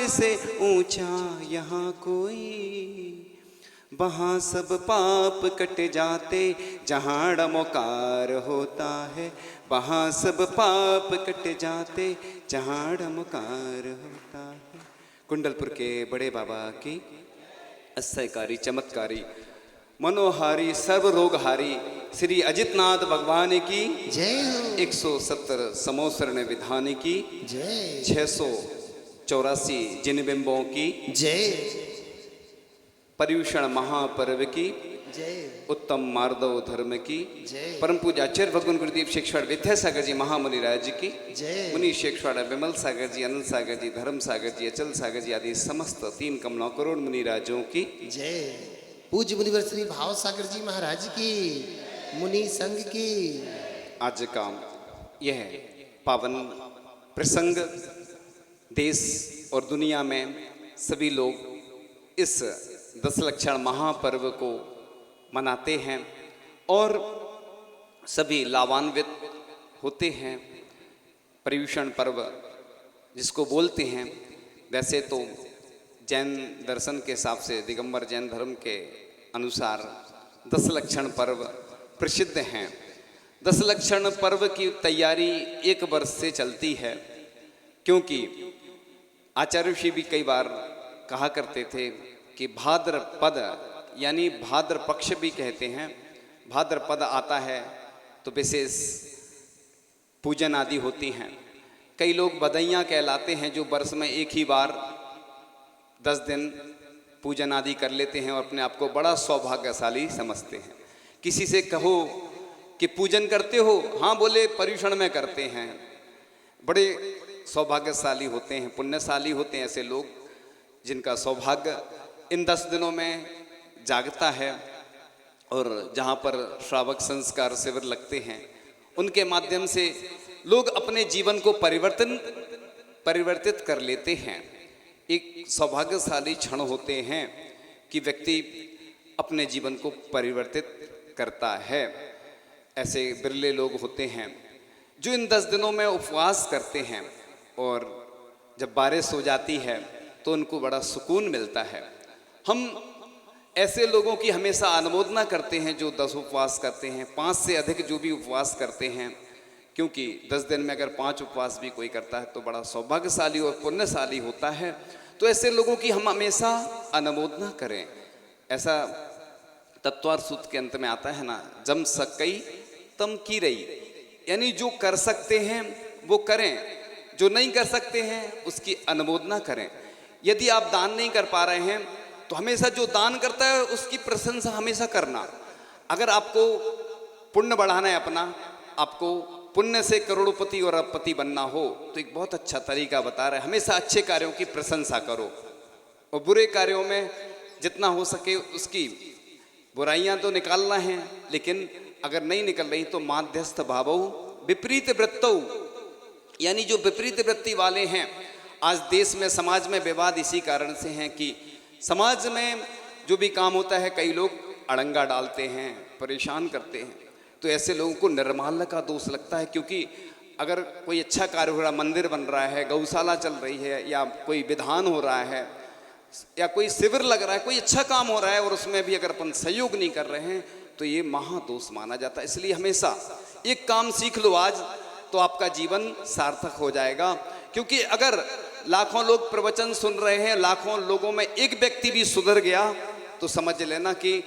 से ऊंचा यहाँ कोई, वहाँ सब पाप कट जाते जहाँ डमकार होता है, वहाँ सब पाप कट जाते जहाँ डमकार होता है। कुंडलपुर के बड़े बाबा की असह्यकारी चमत्कारी मनोहारी सर्व रोगहारी श्री अजितनाथ भगवान की जय हो। 170 समोसरण विधान की जय। 684 जिन बिंबों की जय। पर्यूषण महापर्व की जय। उत्तम मार्दव धर्म की जय। परम पूजा आचार्य भगवान गुरुदेव शेखर विद्यासागर जी महामुनि राज की जय। मुनि शेखर विमल सागर जी, अनंत सागर जी, धर्म सागर जी, अचल सागर जी आदि समस्त 3 कमला करोड़ मुनि राजों की जय। पूज्य मुनिवर श्री भाव सागर जी महाराज की, मुनि संघ की। आज का यह पावन प्रसंग देश और दुनिया में सभी लोग इस दशलक्षण महापर्व को मनाते हैं और सभी लाभान्वित होते हैं। पर्यूषण पर्व जिसको बोलते हैं, वैसे तो जैन दर्शन के हिसाब से दिगंबर जैन धर्म के अनुसार दशलक्षण पर्व प्रसिद्ध हैं। दशलक्षण पर्व की तैयारी 1 वर्ष से चलती है, क्योंकि आचार्य ऋषि भी कई बार कहा करते थे कि भाद्रपद यानी भाद्र पक्ष भी कहते हैं, भाद्रपद आता है तो विशेष पूजन आदि होती हैं। कई लोग बधैया कहलाते हैं जो वर्ष में एक ही बार 10 दिन पूजन आदि कर लेते हैं और अपने आप को बड़ा सौभाग्यशाली समझते हैं। किसी से कहो कि पूजन करते हो, हाँ बोले पर्यूषण में करते हैं, बड़े सौभाग्यशाली होते हैं, पुण्यशाली होते हैं ऐसे लोग जिनका सौभाग्य इन 10 दिनों में जागता है। और जहाँ पर श्रावक संस्कार शिविर लगते हैं उनके माध्यम से लोग अपने जीवन को परिवर्तित कर लेते हैं। एक सौभाग्यशाली क्षण होते हैं कि व्यक्ति अपने जीवन को परिवर्तित करता है। ऐसे बिरले लोग होते हैं जो इन 10 दिनों में उपवास करते हैं और जब बारिश हो जाती है तो उनको बड़ा सुकून मिलता है। हम ऐसे लोगों की हमेशा अनुमोदना करते हैं जो 10 उपवास करते हैं, 5 से अधिक जो भी उपवास करते हैं, क्योंकि 10 दिन में अगर 5 उपवास भी कोई करता है तो बड़ा सौभाग्यशाली और पुण्यशाली होता है। तो ऐसे लोगों की हम हमेशा अनुमोदना करें। ऐसा तत्वार सूत्र के अंत में आता है ना, जम सकई तम की रही, यानी जो कर सकते हैं वो करें, जो नहीं कर सकते हैं उसकी अनुमोदना करें। यदि आप दान नहीं कर पा रहे हैं तो हमेशा जो दान करता है उसकी प्रशंसा हमेशा करना। अगर आपको पुण्य बढ़ाना है अपना, आपको पुण्य से करोड़पति और अरबपति बनना हो तो एक बहुत अच्छा तरीका बता रहे हैं, हमेशा अच्छे कार्यों की प्रशंसा करो और बुरे कार्यों में जितना हो सके उसकी बुराइयां तो निकालना है, लेकिन अगर नहीं निकल रही तो माध्यस्थ भावो विपरीत वृत्तौ, यानी जो विपरीत वृत्ति वाले हैं। आज देश में समाज में विवाद इसी कारण से हैं कि समाज में जो भी काम होता है कई लोग अड़ंगा डालते हैं, परेशान करते हैं। तो ऐसे लोगों को निर्माल्य का दोष लगता है, क्योंकि अगर कोई अच्छा कार्य हो रहा है, मंदिर बन रहा है, गौशाला चल रही है, या कोई विधान हो रहा है, या कोई शिविर लग रहा है, कोई अच्छा काम हो रहा है और उसमें भी अगर अपन सहयोग नहीं कर रहे हैं तो ये महादोष माना जाता है। इसलिए हमेशा एक काम सीख लो आज तो आपका जीवन सार्थक हो जाएगा। क्योंकि अगर लाखों लोग प्रवचन सुन रहे हैं, लाखों लोगों में एक व्यक्ति भी सुधर गया तो समझ लेना कि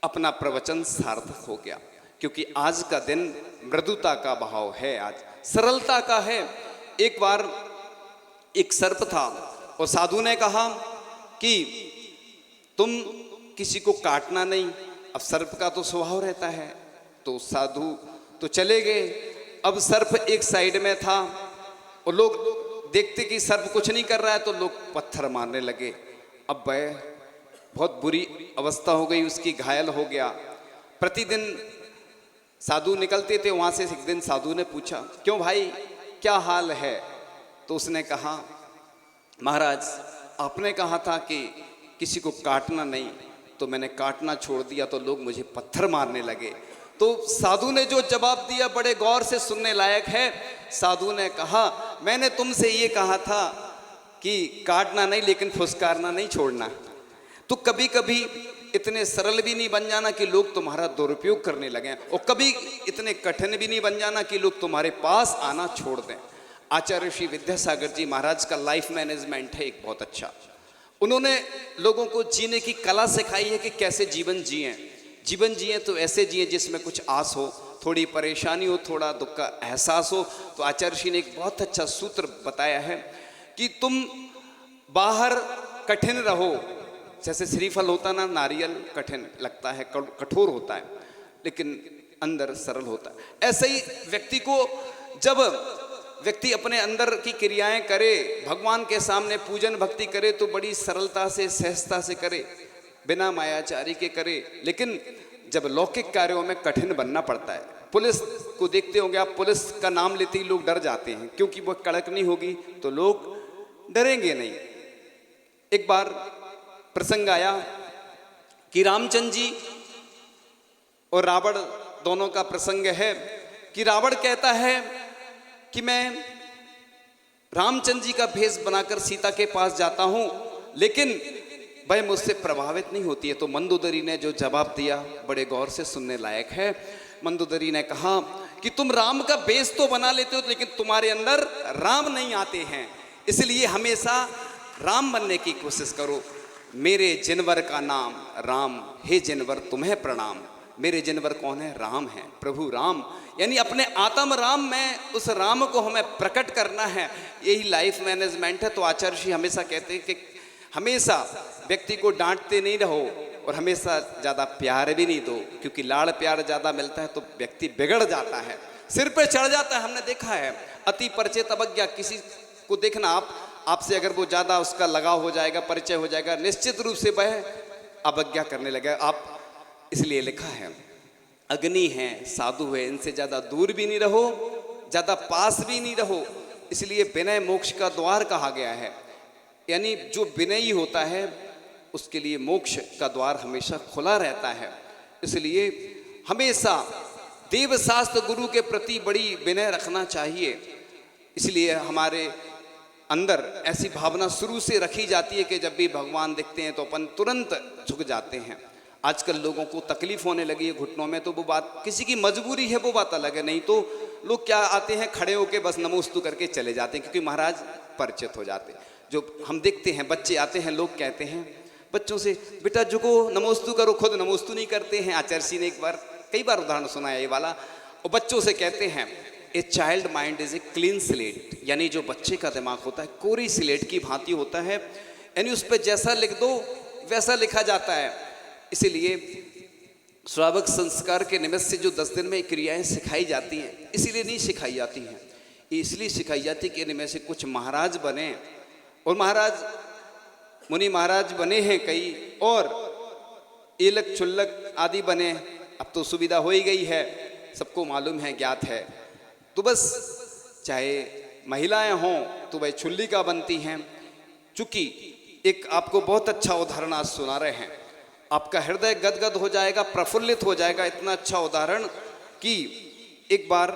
अपना प्रवचन सार्थक हो गया। क्योंकि आज का दिन मृदुता का भाव है, आज सरलता का है। एक बार एक सर्प था और साधु ने कहा कि तुम किसी को काटना नहीं। अब सर्प का तो स्वभाव रहता है, तो साधु तो चले गए। अब सर्प एक साइड में था और लोग देखते कि सर्प कुछ नहीं कर रहा है तो लोग पत्थर मारने लगे। अब वह बहुत बुरी अवस्था हो गई, उसकी घायल हो गया। प्रतिदिन साधु निकलते थे वहाँ से। एक दिन साधु ने पूछा, क्यों भाई क्या हाल है? तो उसने कहा, महाराज आपने कहा था कि किसी को काटना नहीं, तो मैंने काटना छोड़ दिया तो लोग मुझे पत्थर मारने लगे। तो साधु ने जो जवाब दिया बड़े गौर से सुनने लायक है। साधु ने कहा, मैंने तुमसे ये कहा था कि काटना नहीं लेकिन फुसकारना नहीं छोड़ना। तो कभी कभी इतने सरल भी नहीं बन जाना कि लोग तुम्हारा दुरुपयोग करने लगें, और कभी इतने कठिन भी नहीं बन जाना कि लोग तुम्हारे पास आना छोड़ दें। आचार्य श्री विद्यासागर जी महाराज का लाइफ मैनेजमेंट है एक बहुत अच्छा। उन्होंने लोगों को जीने की कला सिखाई है कि कैसे जीवन जिएं। जीवन जिएं तो ऐसे जिएं जिसमें कुछ आस हो, थोड़ी परेशानी हो, थोड़ा दुख का एहसास हो। तो आचार्य श्री ने एक बहुत अच्छा सूत्र बताया है कि तुम बाहर कठिन रहो, जैसे श्रीफल होता ना, नारियल कठिन लगता है, कठोर होता है, लेकिन अंदर सरल होता है। ऐसे ही व्यक्ति को, जब व्यक्ति अपने अंदर की क्रियाएं करे, भगवान के सामने पूजन भक्ति करे, तो बड़ी सरलता से, सहजता से करे, बिना मायाचारी के करे। लेकिन जब लौकिक कार्यों में कठिन बनना पड़ता है, पुलिस को देखते होंगे आप, पुलिस का नाम लेते ही लोग डर जाते हैं, क्योंकि वो कड़क नहीं होगी तो लोग डरेंगे नहीं। एक बार प्रसंग आया कि रामचंद्र जी और रावण दोनों का प्रसंग है कि रावण कहता है कि मैं रामचंद्र जी का भेष बनाकर सीता के पास जाता हूं, लेकिन वह मुझसे प्रभावित नहीं होती है। तो मंदोदरी ने जो जवाब दिया बड़े गौर से सुनने लायक है। मंदोदरी ने कहा कि तुम राम का भेष तो बना लेते हो, लेकिन तुम्हारे अंदर राम नहीं आते हैं, इसलिए हमेशा राम बनने की कोशिश करो। मेरे जिनवर का नाम राम, हे जिनवर तुम्हें प्रणाम। मेरे जिनवर कौन है? राम है, प्रभु राम। यानी अपने आत्म राम में उस राम को हमें प्रकट करना है, यही लाइफ मैनेजमेंट है। तो आचार्य जी हमेशा कहते हैं कि हमेशा व्यक्ति को डांटते नहीं रहो और हमेशा ज़्यादा प्यार भी नहीं दो, क्योंकि लाड़ प्यार ज़्यादा मिलता है तो व्यक्ति बिगड़ जाता है, सिर पे चढ़ जाता है। हमने देखा है अति परिचित अवज्ञा। किसी को देखना आपसे अगर वो ज़्यादा उसका लगाव हो जाएगा, परिचय हो जाएगा, निश्चित रूप से वह अवज्ञा करने लगेगा। आप इसलिए लिखा है अग्नि है, साधु है, इनसे ज़्यादा दूर भी नहीं रहो, ज़्यादा पास भी नहीं रहो। इसलिए विनय मोक्ष का द्वार कहा गया है। यानी जो विनयी होता है उसके लिए मोक्ष का द्वार हमेशा खुला रहता है। इसलिए हमेशा देवशास्त्र गुरु के प्रति बड़ी विनय रखना चाहिए। इसलिए हमारे अंदर ऐसी भावना शुरू से रखी जाती है कि जब भी भगवान दिखते हैं तो अपन तुरंत झुक जाते हैं। आजकल लोगों को तकलीफ होने लगी है घुटनों में, तो वो बात किसी की मजबूरी है, वो बात अलग है। नहीं तो लोग क्या आते हैं, खड़े होके बस नमोस्तु करके चले जाते हैं, क्योंकि महाराज परिचित हो जाते हैं। जो हम देखते हैं बच्चे आते हैं, लोग कहते हैं बच्चों से बेटा झुको नमोस्तु करो, खुद नमोस्तु नहीं करते हैं। आचार्य जी ने कई बार उदाहरण सुनाया ये वाला। और बच्चों से कहते हैं a child mind is a clean slate, यानी जो बच्चे का दिमाग होता है कोरी स्लेट की भांति होता है, यानी उस पर जैसा लिख दो वैसा लिखा जाता है। इसीलिए श्रावक संस्कार के निमित्त से जो 10 दिन में क्रियाएं सिखाई जाती हैं, इसीलिए नहीं सिखाई जाती हैं, इसलिए सिखाई जाती कि इनमें से कुछ महाराज बने, और महाराज मुनि महाराज बने हैं कई, और एलक चुल्लक आदि बने। अब तो सुविधा हो ही गई है, सबको मालूम है, ज्ञात है। तो बस चाहे महिलाएं हों तो वह चुल्ली का बनती हैं। चूंकि एक आपको बहुत अच्छा उदाहरण आज सुना रहे हैं, आपका हृदय गदगद हो जाएगा, प्रफुल्लित हो जाएगा। इतना अच्छा उदाहरण कि एक बार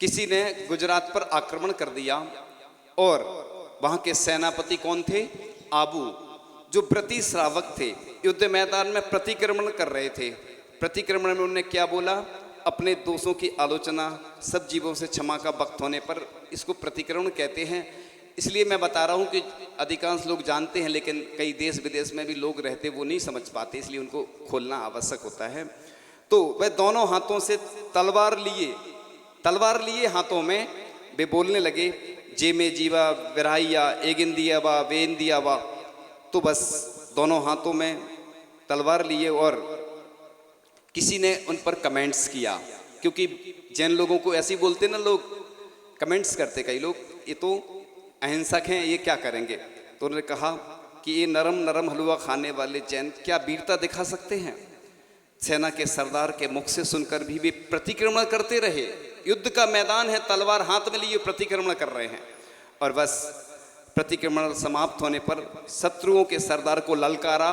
किसी ने गुजरात पर आक्रमण कर दिया, और वहां के सेनापति कौन थे? आबू, जो व्रती श्रावक थे, युद्ध मैदान में प्रतिक्रमण कर रहे थे। प्रतिक्रमण में उन्होंने क्या बोला? अपने दोषों की आलोचना, सब जीवों से क्षमा का वक्त होने पर, इसको प्रतिक्रमण कहते हैं। इसलिए मैं बता रहा हूँ कि अधिकांश लोग जानते हैं, लेकिन कई देश विदेश में भी लोग रहते वो नहीं समझ पाते, इसलिए उनको खोलना आवश्यक होता है। तो वह दोनों हाथों से तलवार लिए हाथों में, वे बोलने लगे जे में जीवा विराइया एगिंदिया वा वेंदिया वा। तो बस दोनों हाथों में तलवार लिए, और किसी ने उन पर कमेंट्स किया, क्योंकि जैन लोगों को ऐसे ही बोलते ना लोग, कमेंट्स करते कई लोग, ये तो अहिंसक हैं, ये क्या करेंगे। तो उन्होंने कहा कि ये नरम नरम हलवा खाने वाले जैन क्या वीरता दिखा सकते हैं? सेना के सरदार के मुख से सुनकर भी वे प्रतिक्रमण करते रहे। युद्ध का मैदान है, तलवार हाथ में लिए प्रतिक्रमण कर रहे हैं, और बस प्रतिक्रमण समाप्त होने पर शत्रुओं के सरदार को ललकारा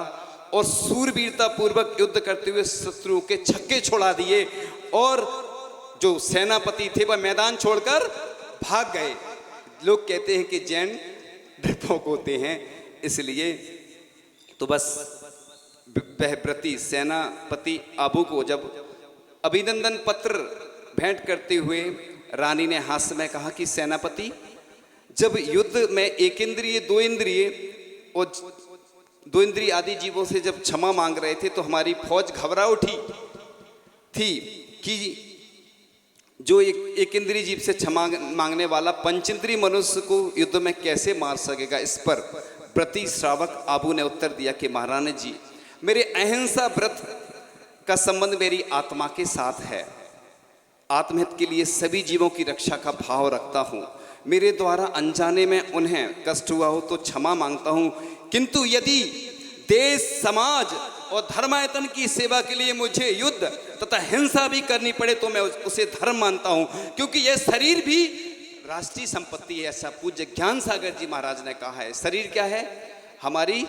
और सूरवीरता पूर्वक युद्ध करते हुए शत्रुओं के छक्के छोड़ा दिए, और जो सेनापति थे वह मैदान छोड़कर भाग गए। लोग कहते हैं कि जैन डरपोक होते हैं, इसलिए तो बस वह व्रती सेनापति आबू को जब अभिनंदन पत्र भेंट करते हुए रानी ने हास्य में कहा कि सेनापति, जब युद्ध में एक इंद्रिय और दो इंद्रिय आदि जीवों से जब क्षमा मांग रहे थे तो हमारी फौज घबरा उठी थी कि जो एक इंद्रिय जीव से क्षमा मांगने वाला पंचेंद्रिय मनुष्य को युद्ध में कैसे मार सकेगा। इस पर व्रती श्रावक आबू ने उत्तर दिया कि महारानी जी, मेरे अहिंसा व्रत का संबंध मेरी आत्मा के साथ है। आत्महित के लिए सभी जीवों की रक्षा का भाव रखता हूँ। मेरे द्वारा अनजाने में उन्हें कष्ट हुआ हो तो क्षमा मांगता हूँ, किंतु यदि देश समाज और धर्मायतन की सेवा के लिए मुझे युद्ध तथा हिंसा भी करनी पड़े तो मैं उसे धर्म मानता हूँ, क्योंकि यह शरीर भी राष्ट्रीय संपत्ति है। ऐसा पूज्य ज्ञान सागर जी महाराज ने कहा है। शरीर क्या है? हमारी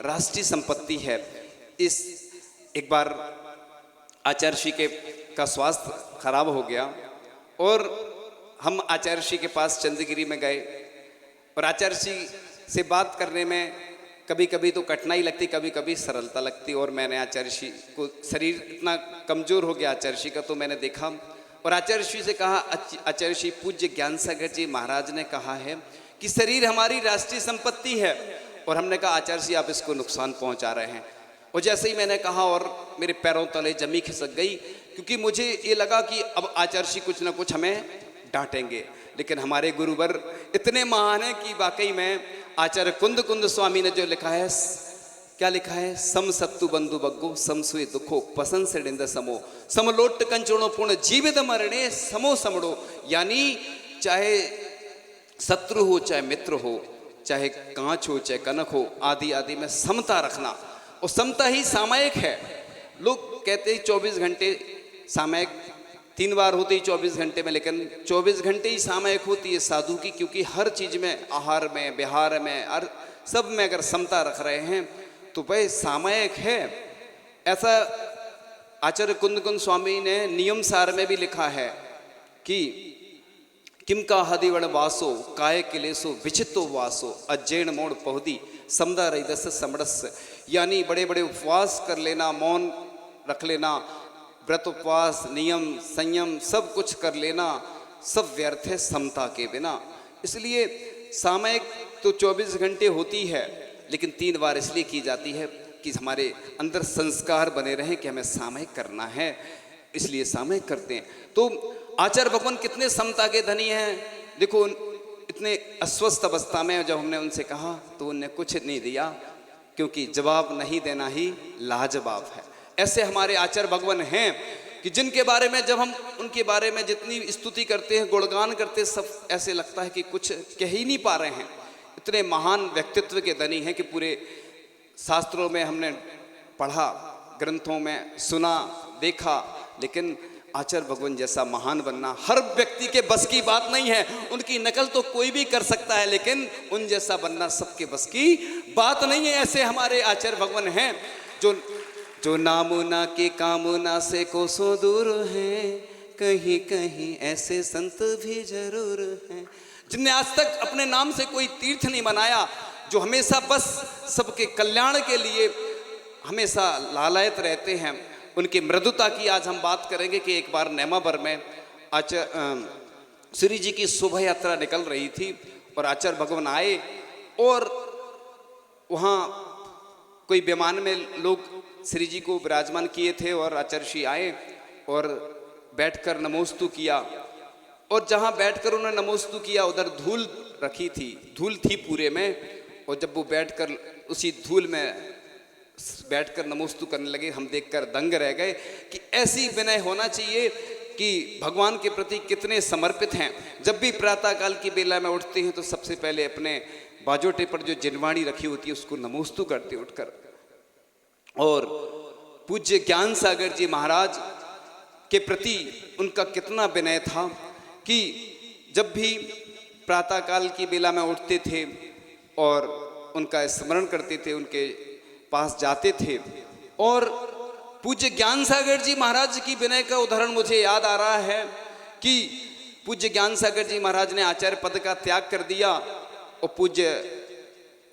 राष्ट्रीय संपत्ति है। एक बार आचार्य श्री का स्वास्थ्य खराब हो गया और हम आचार्य श्री के पास चंद्रगिरी में गए और आचार्य श्री से बात करने में कभी कभी तो कठिनाई लगती, कभी कभी सरलता लगती। और मैंने आचार्य श्री को, शरीर इतना कमजोर हो गया आचार्य श्री का, तो मैंने देखा और आचार्य श्री से कहा, आचार्य श्री पूज्य ज्ञान सागर जी महाराज ने कहा है कि शरीर हमारी राष्ट्रीय संपत्ति है। और हमने कहा आचार्य श्री आप इसको नुकसान पहुंचा रहे हैं। और जैसे ही मैंने कहा और मेरे पैरों तले जमी खिसक गई, क्योंकि मुझे ये लगा कि अब आचार्य श्री कुछ ना कुछ हमें डांटेंगे। लेकिन हमारे गुरुवर इतने महान हैं कि वाकई में आचार्य कुंद स्वामी ने जो लिखा है, क्या लिखा है, सम सत्तु बंधु बग्गो समसुए दुखो पसंद से डिंद समो समलोट कंचोणो पूर्ण जीवित मरणे समो समड़ो। यानी चाहे शत्रु हो, चाहे मित्र हो, चाहे कांच हो, चाहे कनक हो, आदि आदि में समता रखना। और समता ही सामयिक है। लोग कहते हैं 24 घंटे सामयिक 3 बार होती है 24 घंटे में, लेकिन 24 घंटे ही सामयिक होती है साधु की, क्योंकि हर चीज में, आहार में, विहार में, हर सब में अगर समता रख रहे हैं तो वह सामयिक है। ऐसा आचार्य कुंद स्वामी ने नियम सार में भी लिखा है कि किम का हदिवण वासो काय किलेसो विचितो वासो अज्जैन मोड़ पहुदी समदा रईदस समड़स। यानी बड़े बड़े उपवास कर लेना, मौन रख लेना, व्रत उपवास नियम संयम सब कुछ कर लेना, सब व्यर्थ है समता के बिना। इसलिए सामयिक तो 24 घंटे होती है, लेकिन 3 बार इसलिए की जाती है कि हमारे अंदर संस्कार बने रहें कि हमें सामयिक करना है, इसलिए सामयिक करते हैं। तो आचार्य भगवान कितने समता के धनी हैं। देखो इतने अस्वस्थ अवस्था में जब हमने उनसे कहा तो उनने कुछ नहीं दिया, क्योंकि जवाब नहीं देना ही लाजवाब है। ऐसे हमारे आचार्य भगवान हैं कि जिनके बारे में जब हम उनके बारे में जितनी स्तुति करते हैं, गुणगान करते हैं, सब ऐसे लगता है कि कुछ कह ही नहीं पा रहे हैं। इतने महान व्यक्तित्व के धनी हैं कि पूरे शास्त्रों में हमने पढ़ा, ग्रंथों में सुना, देखा, लेकिन आचार्य भगवान जैसा महान बनना हर व्यक्ति के बस की बात नहीं है। उनकी नकल तो कोई भी कर सकता है, लेकिन उन जैसा बनना सबके बस की बात नहीं है। ऐसे हमारे आचार्य भगवान हैं जो नामुना के कामना से कोसों दूर हैं, कहीं कहीं ऐसे संत भी जरूर हैं, जिनने आज तक अपने नाम से कोई तीर्थ नहीं बनाया, जो हमेशा बस सबके कल्याण के लिए हमेशा लालायत रहते हैं। उनकी मृदुता की आज हम बात करेंगे कि एक बार नेमावर में श्री जी की शोभा यात्रा निकल रही थी और आचार्य भगवान आए और वहाँ कोई विमान में लोग श्री जी को विराजमान किए थे और आचार्य श्री आए और बैठकर नमोस्तु किया। और जहाँ बैठकर उन्होंने नमोस्तु किया उधर धूल रखी थी, धूल थी पूरे में, और जब वो बैठकर उसी धूल में बैठकर नमोस्तु करने लगे, हम देखकर दंग रह गए कि ऐसी विनय होना चाहिए कि भगवान के प्रति कितने समर्पित हैं। जब भी प्रातःकाल की बेला में उठते हैं तो सबसे पहले अपने बाजोटे पर जो जिनवाणी रखी होती है उसको नमोस्तु करते उठकर। और पूज्य ज्ञान सागर जी महाराज के प्रति उनका कितना विनय था कि जब भी प्रातःकाल की बेला में उठते थे और उनका स्मरण करते थे, उनके पास जाते थे। और पूज्य ज्ञान सागर जी महाराज की विनय का उदाहरण मुझे याद आ रहा है कि पूज्य ज्ञान सागर जी महाराज ने आचार्य पद का त्याग कर दिया और पूज्य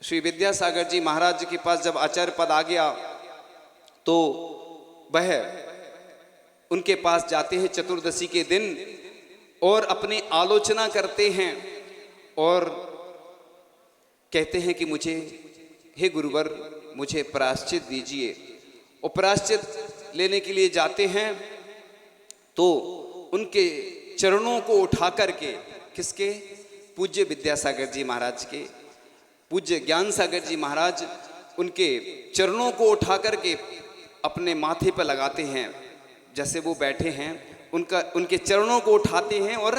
श्री विद्यासागर जी महाराज के पास जब आचार्य पद आ गया तो वह उनके पास जाते हैं चतुर्दशी के दिन और अपनी आलोचना करते हैं और कहते हैं कि मुझे, हे गुरुवर, मुझे प्रायश्चित दीजिए। और प्रायश्चित लेने के लिए जाते हैं तो उनके चरणों को उठा करके, किसके? पूज्य विद्यासागर जी महाराज के, पूज्य ज्ञान सागर जी महाराज उनके चरणों को उठा करके अपने माथे पर लगाते हैं। जैसे वो बैठे हैं उनके चरणों को उठाते हैं और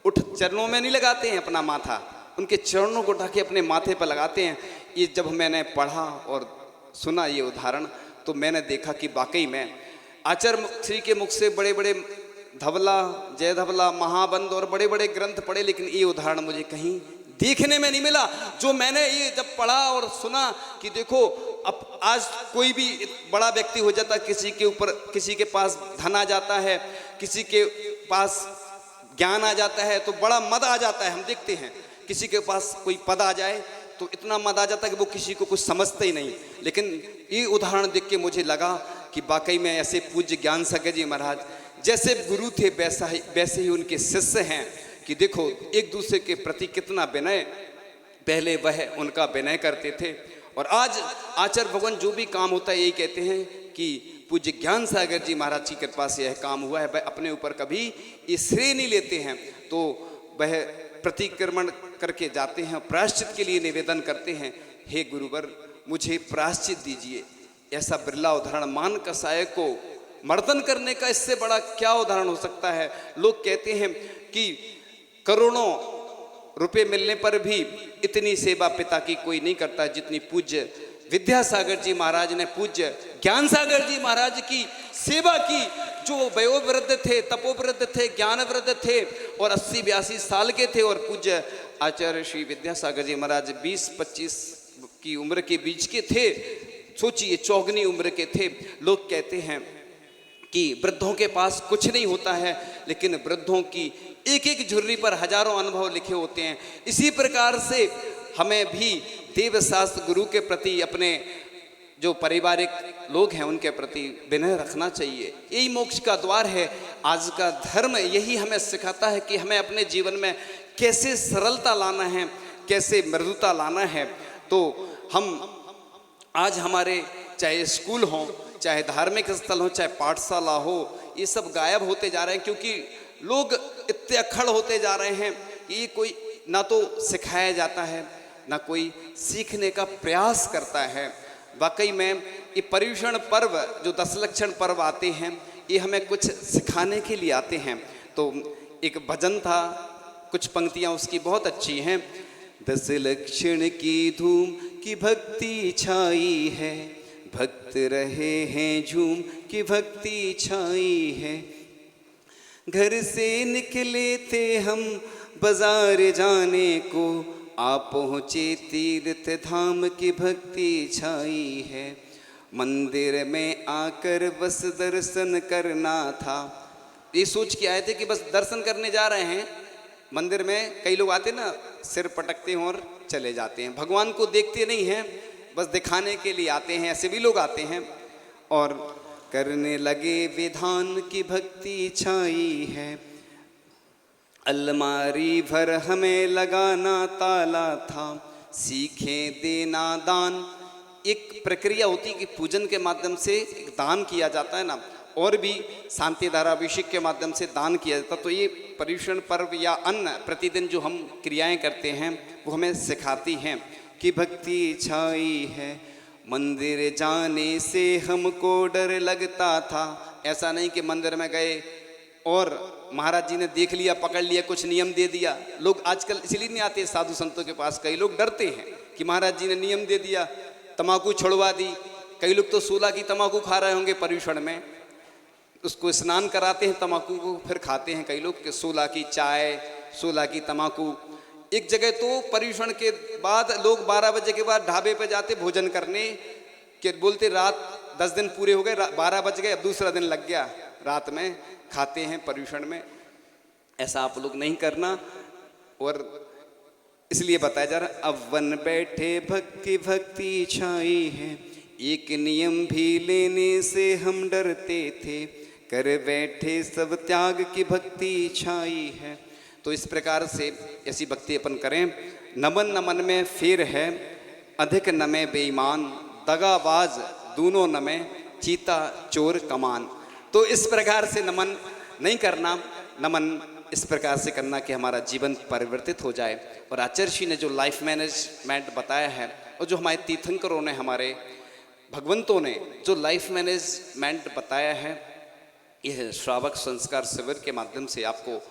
चरणों में नहीं लगाते हैं अपना माथा, उनके चरणों को उठा के अपने माथे पर लगाते हैं। ये जब मैंने पढ़ा और सुना ये उदाहरण तो मैंने देखा कि वाकई में आचार्य श्री के मुख से बड़े बड़े धवला, जय धवला, महाबंद और बड़े बड़े ग्रंथ पढ़े, लेकिन ये उदाहरण मुझे कहीं देखने में नहीं मिला। जो मैंने ये जब पढ़ा और सुना कि देखो अब आज कोई भी बड़ा व्यक्ति हो जाता, किसी के ऊपर, किसी के पास धन आ जाता है, किसी के पास ज्ञान आ जाता है तो बड़ा मद आ जाता है। हम देखते हैं किसी के पास कोई पद आ जाए तो इतना मद आ जाता है कि वो किसी को कुछ समझते ही नहीं। लेकिन ये उदाहरण देख के मुझे लगा कि वाकई में ऐसे पूज्य ज्ञान सागर जी महाराज जैसे गुरु थे वैसे ही उनके शिष्य हैं कि देखो एक दूसरे के प्रति कितना विनय, पहले वह उनका विनय करते थे। और आज आचार्य भगवान जो भी काम होता है यही कहते हैं कि पूज्य ज्ञान सागर जी महाराज की कृपा से यह काम हुआ है। वह अपने ऊपर कभी ये श्रेय नहीं लेते हैं, तो वह प्रतिक्रमण करके जाते हैं, प्रायश्चित के लिए निवेदन करते हैं, हे गुरुवर मुझे प्रायश्चित दीजिए। ऐसा बिरला उदाहरण, मान कसाय को मर्दन करने का इससे बड़ा क्या उदाहरण हो सकता है। लोग कहते हैं कि करोड़ों रुपए मिलने पर भी इतनी सेवा पिता की कोई नहीं करता जितनी पूज्य विद्यासागर जी महाराज ने, पूज्य ज्ञान सागर जी महाराज की सेवा की। जो वयोवृद्ध थे, तपोवृद्ध थे, ज्ञानवृद्ध थे और 80-82 साल के थे, और पूज्य आचार्य श्री विद्यासागर जी महाराज 20-25 की उम्र के बीच के थे। सोचिए, चौगनी उम्र के थे। लोग कहते हैं कि वृद्धों के पास कुछ नहीं होता है, लेकिन वृद्धों की एक एक झुर्री पर हजारों अनुभव लिखे होते हैं। इसी प्रकार से हमें भी देवशास्त्र गुरु के प्रति, अपने जो पारिवारिक लोग हैं उनके प्रति विनय रखना चाहिए। यही मोक्ष का द्वार है। आज का धर्म यही हमें सिखाता है कि हमें अपने जीवन में कैसे सरलता लाना है, कैसे मृदुता लाना है। तो हम आज हमारे चाहे स्कूल हो, चाहे धार्मिक स्थल हो, चाहे पाठशाला हो, ये सब गायब होते जा रहे हैं क्योंकि लोग इतने अक्खड़ होते जा रहे हैं कि ये कोई ना तो सिखाया जाता है ना कोई सीखने का प्रयास करता है। वाकई में ये पर्युषण पर्व, जो 10 लक्षण पर्व आते हैं, ये हमें कुछ सिखाने के लिए आते हैं। तो एक भजन था, कुछ पंक्तियाँ उसकी बहुत अच्छी हैं। 10 लक्षण की धूम की भक्ति छाई है, भक्त रहे हैं झूम की भक्ति छाई है। घर से निकले थे हम बाजार जाने को, आप पहुँचे तीर्थ धाम की भक्ति छाई है। मंदिर में आकर बस दर्शन करना था। ये सोच के आए थे कि बस दर्शन करने जा रहे हैं। मंदिर में कई लोग आते ना, सिर पटकते हैं और चले जाते हैं, भगवान को देखते नहीं हैं, बस दिखाने के लिए आते हैं। ऐसे भी लोग आते हैं। और करने लगे विधान की भक्ति छाई है, अलमारी भर हमें लगाना ताला था, सीखे देना दान। एक प्रक्रिया होती है कि पूजन के माध्यम से एक दान किया जाता है ना, और भी शांति धाराभिषेक के माध्यम से दान किया जाता। तो ये पर्युषण पर्व या अन्य प्रतिदिन जो हम क्रियाएं करते हैं वो हमें सिखाती हैं कि भक्ति छाई है। मंदिर जाने से हमको डर लगता था। ऐसा नहीं कि मंदिर में गए और महाराज जी ने देख लिया, पकड़ लिया, कुछ नियम दे दिया। लोग आजकल इसलिए नहीं आते साधु संतों के पास, कई लोग डरते हैं कि महाराज जी ने नियम दे दिया, तम्बाकू छुड़वा दी। कई लोग तो 16 की तम्बाकू खा रहे होंगे पर्युषण में, उसको स्नान कराते हैं तम्बाकू को, फिर खाते हैं कई लोग कि 16 की चाय, 16 की तम्बाकू। एक जगह तो पर्युषण के बाद लोग 12 बजे के बाद ढाबे पे जाते भोजन करने, कि बोलते रात 10 दिन पूरे हो गए, 12 बज गए, अब दूसरा दिन लग गया, रात में खाते हैं पर्युषण में। ऐसा आप लोग नहीं करना। और इसलिए बताया जा रहा, अब वन बैठे भक्ति भक्ति छाई है, एक नियम भी लेने से हम डरते थे, कर बैठे सब त्याग की भक्ति छाई है। तो इस प्रकार से ऐसी भक्ति अपन करें। नमन नमन में फेर है, अधिक नमे बेईमान, दगाबाज दूनों नमे, चीता चोर कमान। तो इस प्रकार से नमन नहीं करना, नमन इस प्रकार से करना कि हमारा जीवन परिवर्तित हो जाए। और आचार्य जी ने जो लाइफ मैनेजमेंट बताया है, और जो हमारे तीर्थंकरों ने, हमारे भगवंतों ने जो लाइफ मैनेजमेंट बताया है, यह श्रावक संस्कार शिविर के माध्यम से आपको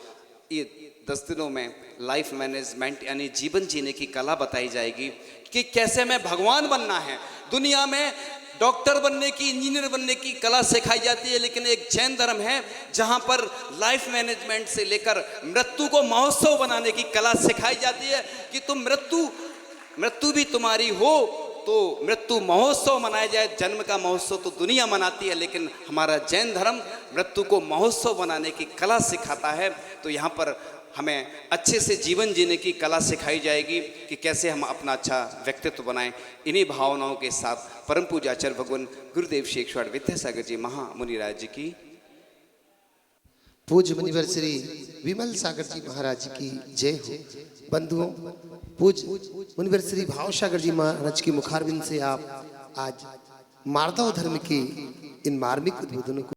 ये 10 दिनों में लाइफ मैनेजमेंट यानी जीवन जीने की कला बताई जाएगी कि कैसे हमें भगवान बनना है। दुनिया में डॉक्टर बनने की, इंजीनियर बनने की कला सिखाई जाती है, लेकिन एक जैन धर्म है जहां पर लाइफ मैनेजमेंट से लेकर मृत्यु को महोत्सव बनाने की कला सिखाई जाती है कि तुम मृत्यु भी तुम्हारी हो तो मृत्यु महोत्सव मनाया जाए। जन्म का महोत्सव तो दुनिया मनाती है, लेकिन हमारा जैन धर्म मृत्यु को महोत्सव बनाने की कला सिखाता है। तो यहाँ पर हमें अच्छे से जीवन जीने की कला सिखाई जाएगी कि कैसे हम अपना अच्छा व्यक्तित्व बनाएं। इन्हीं भावनाओं के साथ परम पूज्य आचार्य भगवान गुरुदेव श्री एकशवाड़ विद्यासागर जी महामुनिराज जी की, पूज्य मुनिवर श्री विमल सागर जी महाराज की जय हो। बंधुओं, पूज्य मुनिवर श्री भाव सागर जी महाराज की मुखारबिंद से आप आज मार्दव धर्म के इन मार्मिक उद्बोधनों को